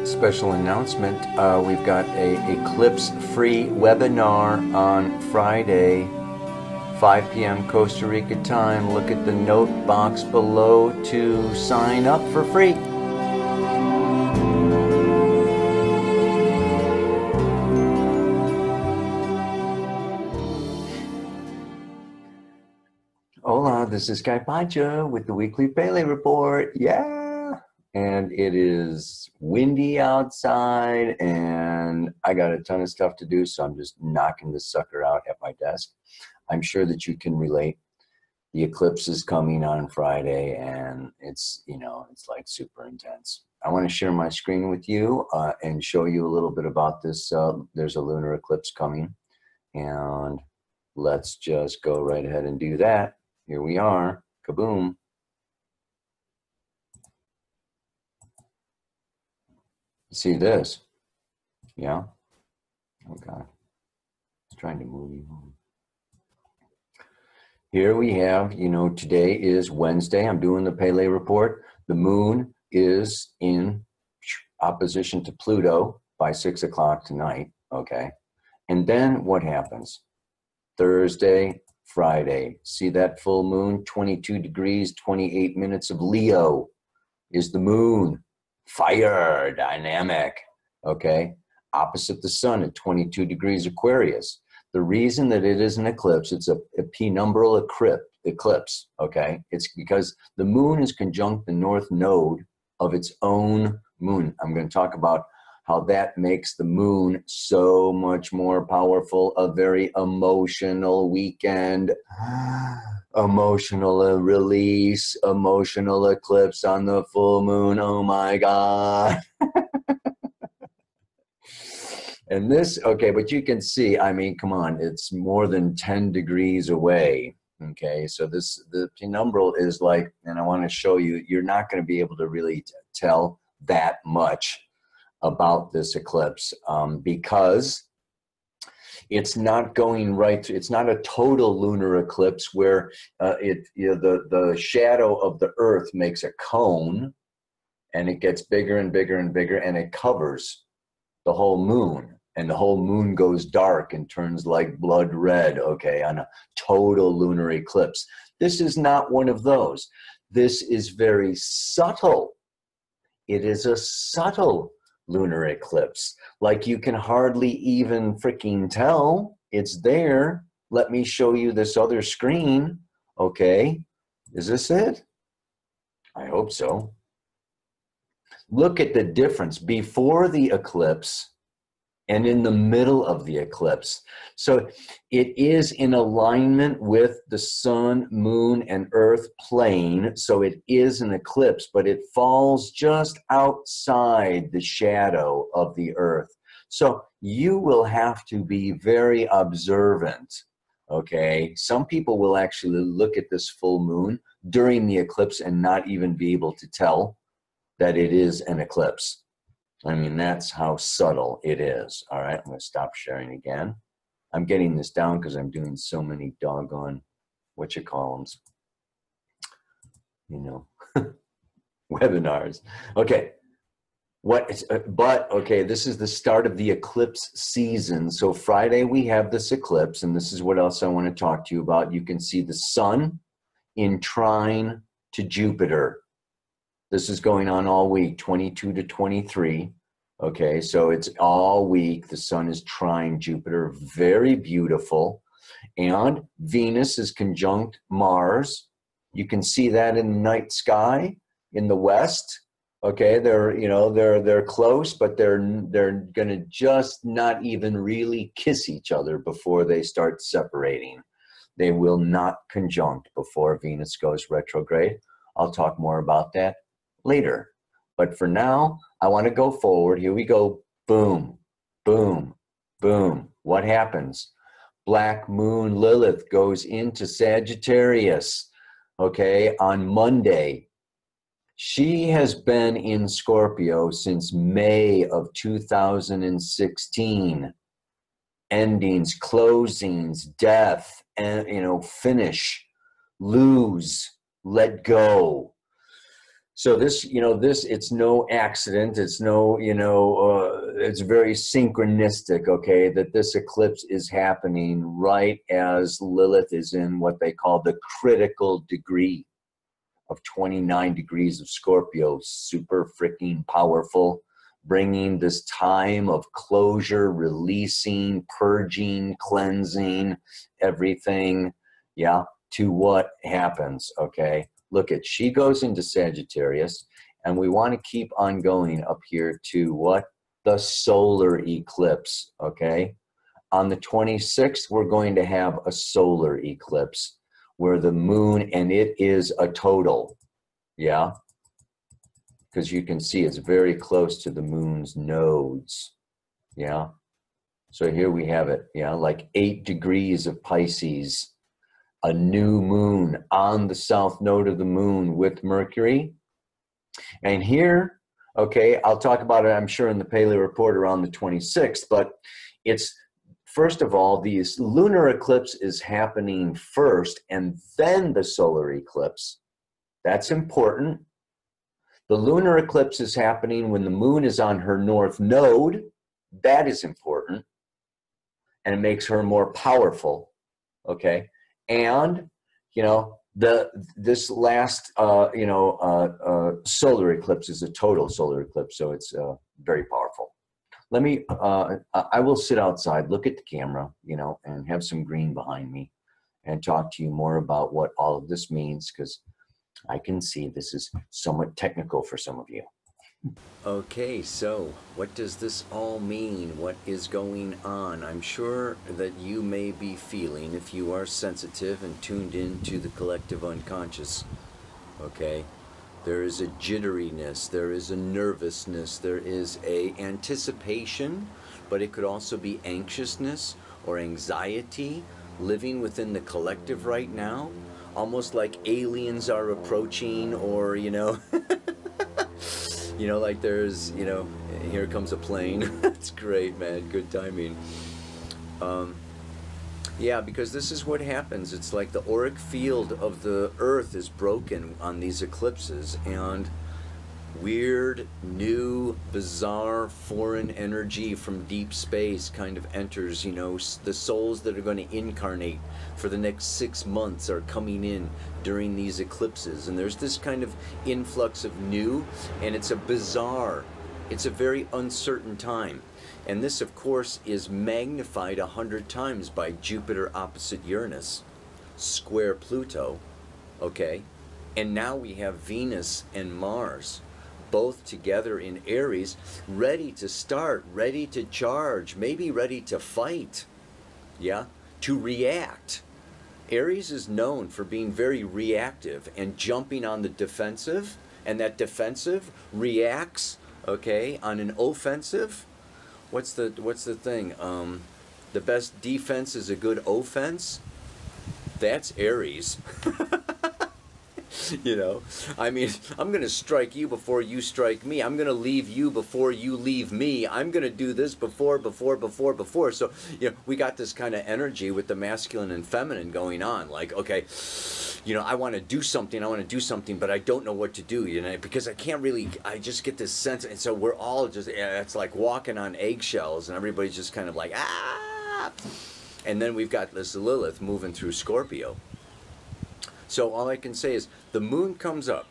Special announcement, we've got a eclipse-free webinar on Friday, 5 p.m. Costa Rica time. Look at the note box below to sign up for free. Hola, this is Kapacha with the weekly Pele report. Yeah! And it is windy outside and I got a ton of stuff to do, so I'm just knocking this sucker out at my desk. I'm sure that you can relate. The eclipse is coming on Friday and it's, it's like super intense. I want to share my screen with you and show you a little bit about this. There's a lunar eclipse coming and let's just go right ahead and do that. Here we are. Kaboom. See this? Yeah? Oh God. It's trying to move you. Here we have, today is Wednesday. I'm doing the Pele report. The moon is in opposition to Pluto by 6 o'clock tonight. Okay. And then what happens? Thursday, Friday. See that full moon? 22 degrees, 28 minutes of Leo is the moon. Fire, dynamic, okay? Opposite the sun at 22 degrees Aquarius. The reason that it is an eclipse, it's a penumbral eclipse, okay? It's because the moon is conjunct the north node of its own moon. I'm going to talk about how that makes the moon so much more powerful, a very emotional weekend. Emotional release, emotional eclipse on the full moon. Oh my God. And this, okay, but you can see, come on, it's more than 10 degrees away. Okay, so the penumbral is like, and I want to show you, you're not going to be able to really tell that much about this eclipse because it's not going right. It's not a total lunar eclipse where the shadow of the Earth makes a cone, and it gets bigger and bigger and bigger, and it covers the whole moon, and the whole moon goes dark and turns like blood red. Okay, on a total lunar eclipse. This is not one of those. This is very subtle. It is a subtle lunar eclipse. Like you can hardly even freaking tell it's there. Let me show you this other screen. Okay, is this it? I hope so. Look at the difference before the eclipse and in the middle of the eclipse. So it is in alignment with the sun, moon, and earth plane. So it is an eclipse, but it falls just outside the shadow of the earth. So you will have to be very observant, okay? Some people will actually look at this full moon during the eclipse and not even be able to tell that it is an eclipse. That's how subtle it is. All right, I'm going to stop sharing again. I'm getting this down because I'm doing so many doggone, webinars. Okay, this is the start of the eclipse season. So Friday we have this eclipse, and this is what else I want to talk to you about. You can see the sun in trine to Jupiter. This is going on all week, 22 to 23. Okay, so it's all week. The sun is trine Jupiter, very beautiful. And Venus is conjunct Mars. You can see that in the night sky in the west. Okay, they're close, but they're going to just not even really kiss each other before they start separating. They will not conjunct before Venus goes retrograde. I'll talk more about that later. But for now, I want to go forward. Here we go. Boom, boom, boom. What happens? Black moon Lilith goes into Sagittarius, okay, on Monday. She has been in Scorpio since May of 2016. Endings, closings, death, and finish, lose, let go. So this, you know, this, it's no accident. It's no, you know, it's very synchronistic, okay, that this eclipse is happening right as Lilith is in what they call the critical degree of 29 degrees of Scorpio, super freaking powerful, bringing this time of closure, releasing, purging, cleansing, everything, yeah, to what happens, okay? Look at, she goes into Sagittarius, and we want to keep on going up here to what? The solar eclipse, okay? On the 26th, we're going to have a solar eclipse where the moon, and it is a total, yeah? Because you can see it's very close to the moon's nodes, yeah? So here we have it, yeah, like 8 degrees of Pisces, a new moon on the south node of the moon with Mercury. And here, okay, I'll talk about it, I'm sure, in the Paleo Report around the 26th, but it's, first of all, the lunar eclipse is happening first and then the solar eclipse. That's important. The lunar eclipse is happening when the moon is on her north node. That is important. And it makes her more powerful, okay? And, you know, this last, solar eclipse is a total solar eclipse, so it's very powerful. Let me, I will sit outside, look at the camera, you know, and have some green behind me and talk to you more about what all of this means, because I can see this is somewhat technical for some of you. Okay, so what does this all mean? What is going on? I'm sure that you may be feeling, if you are sensitive and tuned into the collective unconscious, okay, there is a jitteriness, there is a nervousness, there is a anticipation, but it could also be anxiousness or anxiety living within the collective right now, almost like aliens are approaching, or, you know, you know, like there's, you know, here comes a plane. That's great, man. Good timing. Yeah, because this is what happens. It's like the auric field of the earth is broken on these eclipses, and weird, new, bizarre, foreign energy from deep space kind of enters, you know, the souls that are going to incarnate for the next 6 months are coming in during these eclipses, and there's this kind of influx of new, and it's a bizarre, it's a very uncertain time. And this, of course, is magnified 100 times by Jupiter opposite Uranus, square Pluto, okay? And now we have Venus and Mars, both together in Aries, ready to start, ready to charge, maybe ready to fight, yeah? To react. Aries is known for being very reactive and jumping on the defensive, and that defensive reacts, okay, on an offensive. What's the thing? The best defense is a good offense. That's Aries. You know, I mean, I'm going to strike you before you strike me. I'm going to leave you before you leave me. I'm going to do this before. So, you know, we got this kind of energy with the masculine and feminine going on. Like, okay, you know, I want to do something, but I don't know what to do, you know, because I can't really, I just get this sense. And so we're all just, it's like walking on eggshells, and everybody's just kind of like, ah. And then we've got this Lilith moving through Scorpio. So all I can say is the moon comes up,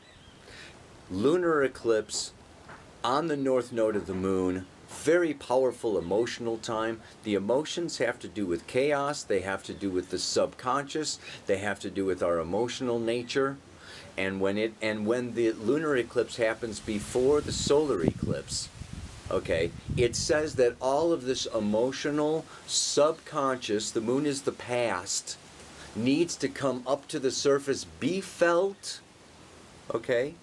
lunar eclipse on the north node of the moon, very powerful emotional time. The emotions have to do with chaos, they have to do with the subconscious, they have to do with our emotional nature. And when the lunar eclipse happens before the solar eclipse, okay, it says that all of this emotional subconscious, the moon is the past, needs to come up to the surface, be felt, okay,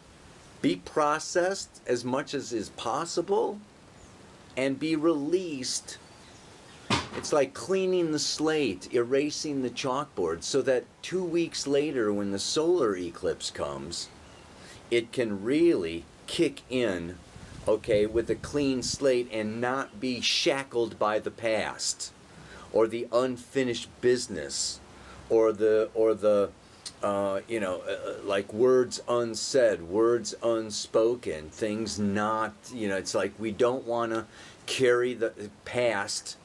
be processed as much as is possible, and be released. It's like cleaning the slate, erasing the chalkboard, so that 2 weeks later, when the solar eclipse comes, it can really kick in, okay, with a clean slate and not be shackled by the past or the unfinished business, or the like words unsaid, words unspoken, things not, it's like we don't want to carry the past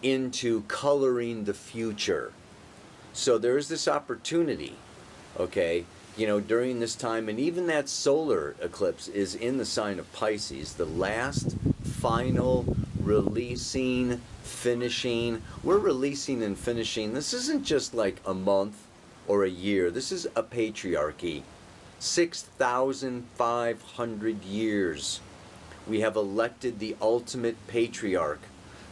into coloring the future. So there's this opportunity, okay, during this time, and even that solar eclipse is in the sign of Pisces, the last, final, releasing, finishing. We're releasing and finishing. This isn't just like a month or a year. This is a patriarchy. 6,500 years. We have elected the ultimate patriarch,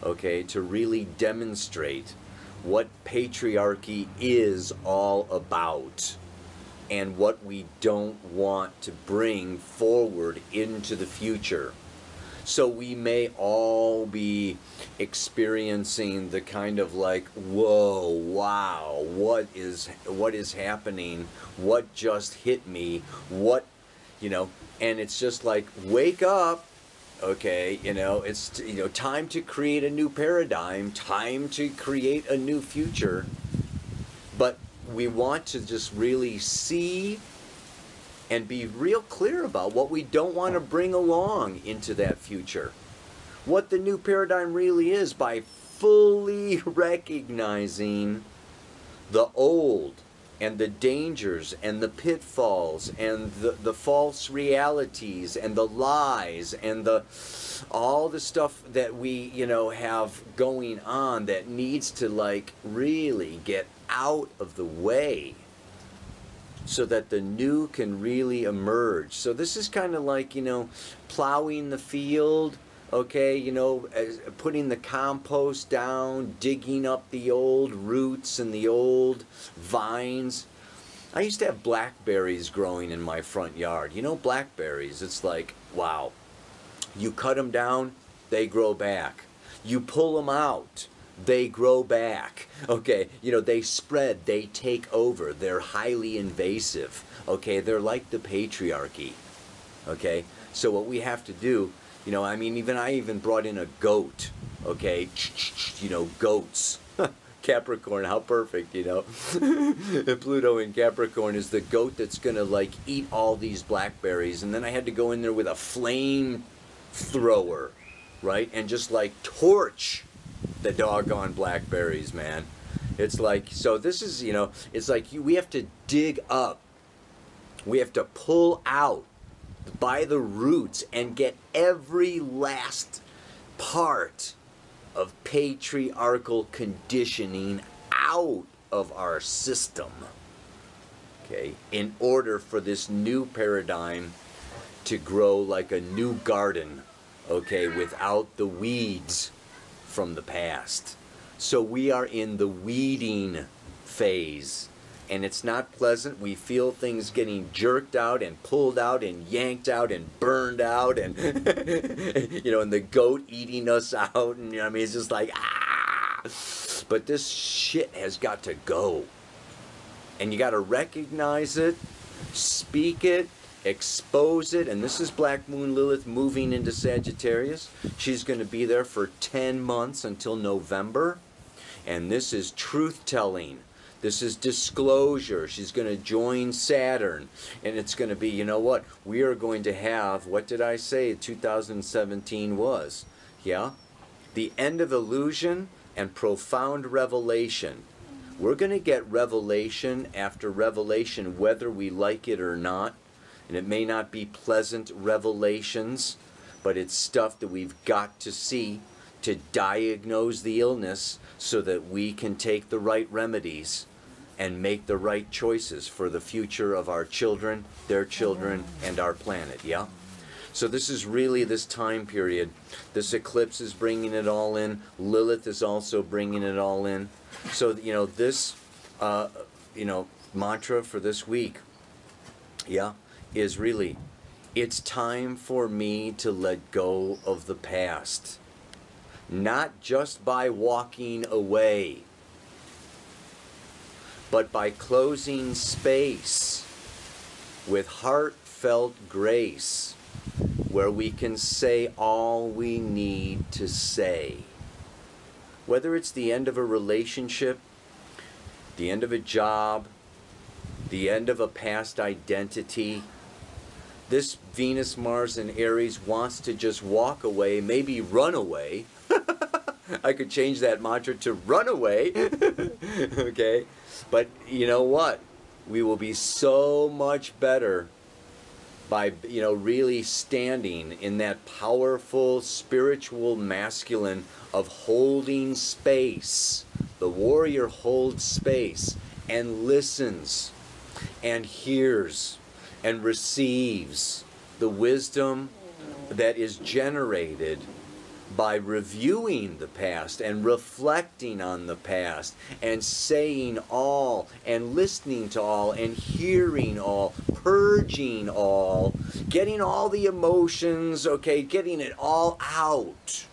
okay, to really demonstrate what patriarchy is all about and what we don't want to bring forward into the future. So we may all be experiencing the kind of like, whoa, wow, what is happening? What just hit me? What, and it's just like, wake up, okay, it's, time to create a new paradigm, time to create a new future. But we want to just really see and be real clear about what we don't want to bring along into that future. What the new paradigm really is, by fully recognizing the old and the dangers and the pitfalls and the false realities and the lies and all the stuff that we have going on that needs to like really get out of the way, so that the new can really emerge. So this is kind of like, plowing the field, okay, putting the compost down, digging up the old roots and the old vines. I used to have blackberries growing in my front yard. Blackberries, it's like, wow. You cut them down, they grow back. You pull them out, they grow back. Okay, they spread, they take over, they're highly invasive. Okay, they're like the patriarchy. Okay, so what we have to do, I even brought in a goat. Okay, goats. Capricorn, how perfect, Pluto in Capricorn is the goat that's gonna like eat all these blackberries, and then I had to go in there with a flame thrower, right, and just like torch the doggone blackberries, man. It's like, so this is, it's like we have to dig up, we have to pull out by the roots and get every last part of patriarchal conditioning out of our system, okay, in order for this new paradigm to grow like a new garden, okay, without the weeds from the past. So we are in the weeding phase, and it's not pleasant. We feel things getting jerked out and pulled out and yanked out and burned out, and and the goat eating us out, and it's just like, ah. But this shit has got to go, and you got to recognize it, speak it, expose it. And this is Black Moon Lilith moving into Sagittarius. She's going to be there for 10 months until November, and this is truth-telling. This is disclosure. She's going to join Saturn, and it's going to be, we are going to have, what did I say 2017 was? Yeah? The end of illusion and profound revelation. We're going to get revelation after revelation, whether we like it or not. And it may not be pleasant revelations, but it's stuff that we've got to see to diagnose the illness so that we can take the right remedies and make the right choices for the future of our children, their children, and our planet, yeah? So this is really this time period. This eclipse is bringing it all in. Lilith is also bringing it all in. So, this, mantra for this week, yeah, is really, it's time for me to let go of the past. Not just by walking away, but by closing space with heartfelt grace, where we can say all we need to say. Whether it's the end of a relationship, the end of a job, the end of a past identity. This Venus, Mars, and Aries wants to just walk away, maybe run away. I could change that mantra to run away. Okay? But you know what? We will be so much better by, you know, really standing in that powerful spiritual masculine of holding space. The warrior holds space and listens and hears and receives the wisdom that is generated by reviewing the past and reflecting on the past and saying all and listening to all and hearing all, purging all, getting all the emotions, okay, getting it all out.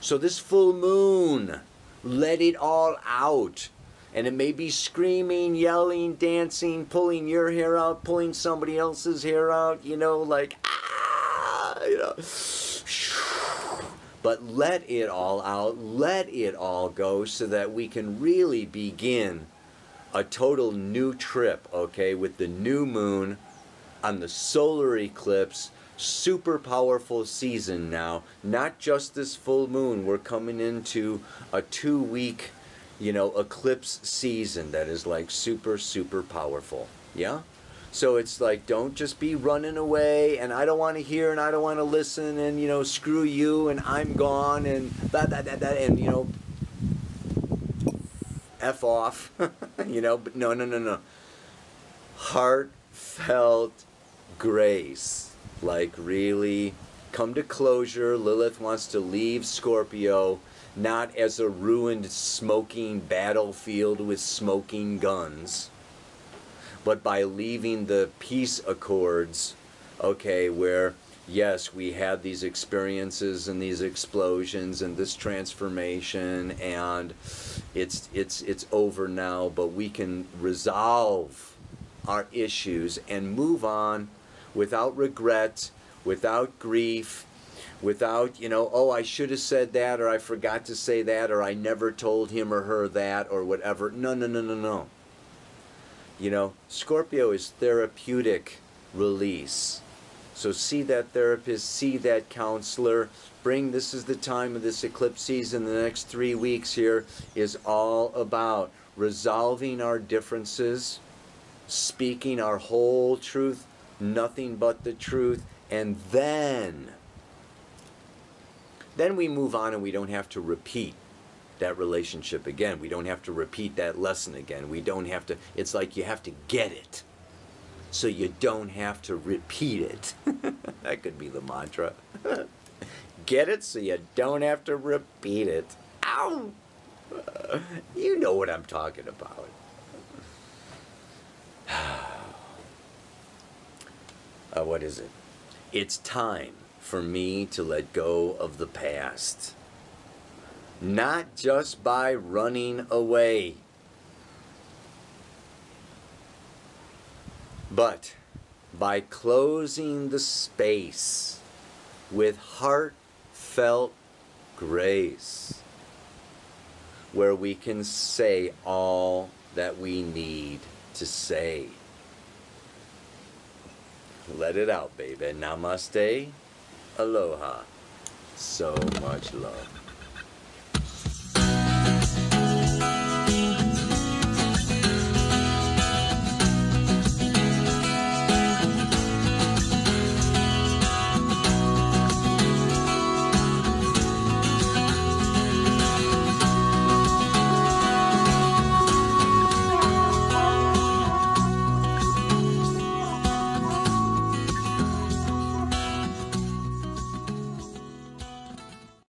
So this full moon, let it all out. And it may be screaming, yelling, dancing, pulling your hair out, pulling somebody else's hair out, you know, like, ah, you know. But let it all out, let it all go so that we can really begin a total new trip, okay, with the new moon on the solar eclipse. Super powerful season now. Not just this full moon. We're coming into a 2-week, you know, eclipse season that is like super, super powerful. Yeah? So it's like, don't just be running away and I don't want to hear and I don't want to listen and, you know, screw you and I'm gone and that and, you know, F off. You know, but no. Heartfelt grace. Like, really come to closure. Lilith wants to leave Scorpio, not as a ruined, smoking battlefield with smoking guns, but by leaving the peace accords, okay, where, yes, we had these experiences and these explosions and this transformation, and it's over now, but we can resolve our issues and move on without regret, without grief, without, you know, oh, I should have said that, or I forgot to say that, or I never told him or her that, or whatever. No. You know, Scorpio is therapeutic release. So see that therapist, see that counselor. This is the time of this eclipse season. The next 3 weeks here is all about resolving our differences, speaking our whole truth, nothing but the truth, and then we move on and we don't have to repeat that relationship again. We don't have to repeat that lesson again. We don't have to, it's like you have to get it so you don't have to repeat it. That could be the mantra. Get it so you don't have to repeat it. Ow! You know what I'm talking about. What is it? It's time for me to let go of the past. Not just by running away, but by closing the space with heartfelt grace, where we can say all that we need to say. Let it out, baby. Namaste. Aloha. So much love.